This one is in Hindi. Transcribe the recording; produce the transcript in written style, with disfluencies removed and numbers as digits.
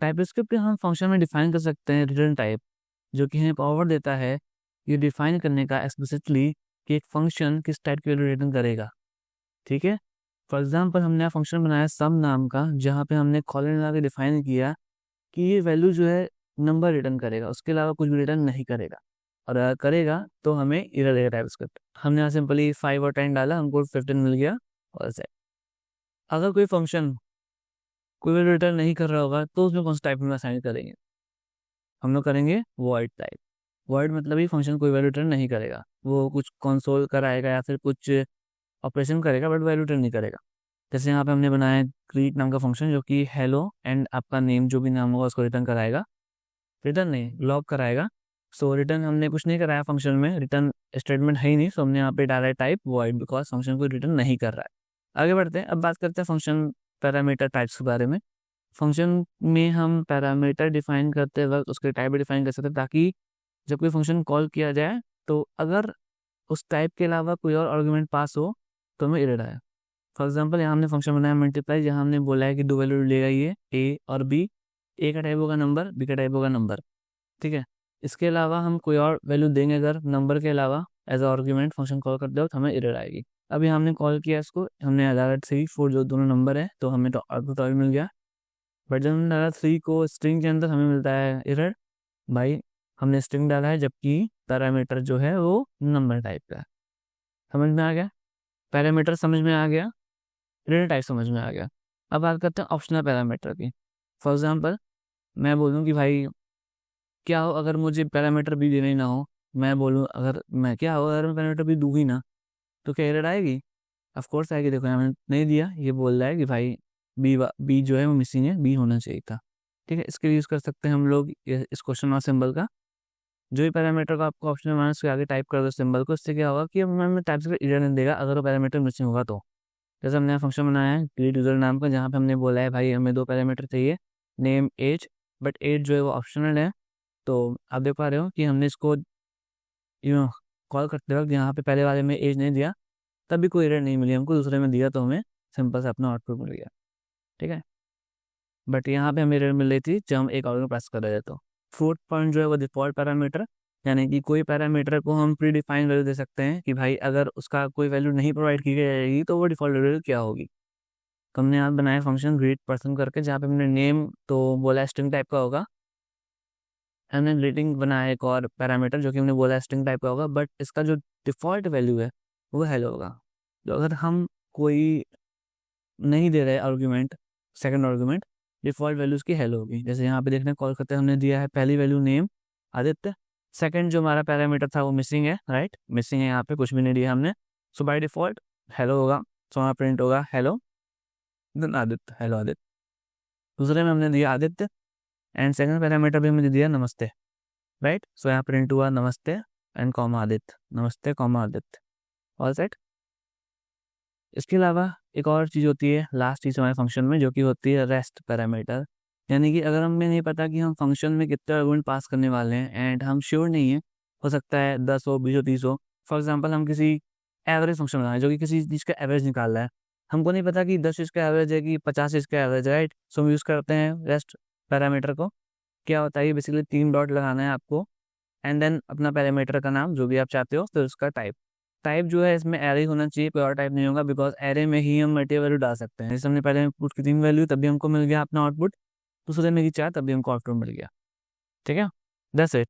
टाइपस्क्रिप्ट हम फंक्शन में डिफाइन कर सकते हैं रिटर्न टाइप, जो कि हमें पावर देता है ये डिफाइन करने का एक्सप्लिसिटली कि एक फंक्शन किस टाइप की वैल्यू रिटर्न करेगा। ठीक है, फॉर एग्जाम्पल हमने फंक्शन बनाया सम नाम का, जहाँ पे हमने कॉलन लगा के डिफाइन किया कि ये वैल्यू जो है नंबर रिटर्न करेगा, उसके अलावा कुछ भी रिटर्न नहीं करेगा, और अगर करेगा तो हमें एरर देगा टाइपस्क्रिप्ट। हमने यहाँ सिंपली 5 और 10 डाला, हमको 15 मिल गया और सेट। अगर कोई फंक्शन कोई वैल्यू रिटर्न नहीं कर रहा होगा तो उसमें कौन सा टाइप में असाइन करेंगे? हम लोग करेंगे वॉइड टाइप। वॉइड मतलब ही फंक्शन कोई वैल्यू रिटर्न नहीं करेगा, वो कुछ कंसोल कराएगा या फिर कुछ ऑपरेशन करेगा, बट वैल्यू रिटर्न नहीं करेगा। जैसे यहाँ पे हमने बनाया ग्रीट नाम का फंक्शन, जो कि हेलो एंड आपका नेम जो भी नाम होगा उसको रिटर्न कराएगा, रिटर्न नहीं लॉग कराएगा। सो रिटर्न हमने कुछ नहीं कराया फंक्शन में, रिटर्न स्टेटमेंट है ही नहीं, सो हमने यहाँ पे डाला टाइप वॉइड बिकॉज फंक्शन को रिटर्न नहीं कर रहा है। आगे बढ़ते हैं, अब बात करते हैं फंक्शन पैरामीटर टाइप्स के बारे में। फंक्शन में हम पैरामीटर डिफाइन करते वक्त उसके टाइप भी डिफाइन कर सकते हैं, ताकि जब कोई फंक्शन कॉल किया जाए तो अगर उस टाइप के अलावा कोई और आर्गुमेंट पास हो तो हमें एरर आए। फॉर एग्जाम्पल यहाँ हमने फंक्शन बनाया मल्टीप्लाई, जहाँ हमने बोला है कि दो वैल्यू लेगा ये ए और बी, ए का टाइप होगा नंबर, बी का टाइप होगा नंबर। ठीक है, इसके अलावा हम कोई और वैल्यू देंगे अगर नंबर के अलावा एज आर्ग्यूमेंट फंक्शन कॉल करते हो तो हमें एरर आएगी। अभी हमने कॉल किया इसको, हमने डाला 3 4 जो दोनों नंबर है, तो हमें तो आउटपुट मिल गया। बट जब हमने डाला 3 को स्ट्रिंग के अंदर, हमें मिलता है एरर, भाई हमने स्ट्रिंग डाला है जबकि पैरामीटर जो है वो नंबर टाइप का है। समझ में आ गया? पैरामीटर समझ में आ गया, रिटर्न टाइप समझ में आ गया। अब बात करते हैं ऑप्शनल पैरामीटर की। फॉर एग्जाम्पल मैं बोलूँ कि भाई क्या हो अगर मुझे पैरामीटर भी देना ही ना हो, मैं बोलूँ अगर मैं क्या हो अगर मैं पैरामीटर भी दूँ ही ना, तो क्या एरर आएगी? ऑफ कोर्स आएगी। देखो मैंने नहीं दिया, ये बोल रहा है कि भाई बी जो है वो मिसिंग है, बी होना चाहिए था। ठीक है, इसके लिए यूज़ कर सकते हैं हम लोग इस क्वेश्चन मार्क सिंबल का। जो भी पैरामीटर का आपको ऑप्शन माना उसके आगे टाइप कर दो सिंबल को, इससे क्या होगा कि हमें टाइप से एरर नहीं देगा अगर वो पैरामीटर मिसिंग होगा तो। जैसे हमने फंक्शन बनाया है क्रिएट यूजर नाम का, जहाँ पे हमने बोला है भाई हमें 2 पैरामीटर चाहिए, नेम एज, बट एज जो है वो ऑप्शनल है। तो आप देख पा रहे हो कि हमने इसको कॉल करते वक्त यहाँ पे पहले वाले में एज नहीं दिया, तब भी कोई एरर नहीं मिली हमको, दूसरे में दिया तो हमें सिंपल से अपना आउटपुट मिल गया। ठीक है, बट यहाँ पे हमें एरर मिल रही थी जब हम एक और प्रेस कर रहे थे। तो 4th पॉइंट जो है वो डिफॉल्ट पैरामीटर, यानी कि कोई पैरामीटर को हम प्री डिफाइन वैल्यू दे सकते हैं कि भाई अगर उसका कोई वैल्यू नहीं प्रोवाइड की जाएगी तो वो डिफॉल्ट वैल्यू क्या होगी। तो हमने यहाँ बनाया फंक्शन ग्रीट पर्सन करके, जहाँ पे हमने नेम तो बोला स्ट्रिंग टाइप का होगा, हमने ग्रीटिंग बनाया एक और पैरामीटर जो कि हमने बोला स्ट्रिंग टाइप का होगा, बट इसका जो डिफॉल्ट वैल्यू है वो हेलो होगा। तो अगर हम कोई नहीं दे रहे argument, second argument, default value उसकी हेलो होगी। जैसे यहाँ पे देखने कॉल करते हैं, हमने दिया है पहली वैल्यू नेम आदित्य, सेकंड जो हमारा पैरामीटर था वो मिसिंग है, राइट, मिसिंग है, यहाँ पे कुछ भी नहीं दिया हमने, सो बाय डिफॉल्ट हेलो होगा। सो हमारा प्रिंट होगा hello then Aditya, hello Aditya. दूसरे में हमने दिया आदित्य एंड सेकंड पैरामीटर भी हमने दिया नमस्ते, राइट, सो यहाँ प्रिंट हुआ नमस्ते एंड कॉमा आदित्य, नमस्ते कॉमा आदित्य, ऑल सेट। इसके अलावा एक और चीज़ होती है लास्ट चीज़ हमारे फंक्शन में, जो कि होती है रेस्ट पैरामीटर। यानी कि अगर हमें नहीं पता कि हम फंक्शन में कितने आर्गुमेंट पास करने वाले हैं एंड हम श्योर नहीं है, हो सकता है 10 हो, 20 हो, 30 हो। फॉर एग्जांपल हम किसी एवरेज फंक्शन बना रहे हैं जो कि किसी चीज़ का एवरेज निकाल रहा है, हमको नहीं पता कि 10 चीज़ का एवरेज है कि 50 चीज़ का एवरेज है, राइट। सो हम यूज़ करते हैं रेस्ट पैरामीटर को। क्या होता है, ये बेसिकली 3 डॉट लगाना है आपको एंड देन अपना पैरामीटर का नाम जो भी आप चाहते हो, फिर उसका टाइप। टाइप जो है इसमें एरे होना चाहिए, कोई और टाइप नहीं होगा, बिकॉज एरे में ही हम मल्टी वैल्यू डाल सकते हैं। जैसे हमने पहले पुट की 3 वैल्यू, तब भी हमको मिल गया अपना आउटपुट, दूसरे में की 4, तब भी हमको आउटपुट मिल गया। ठीक है, दैट्स इट।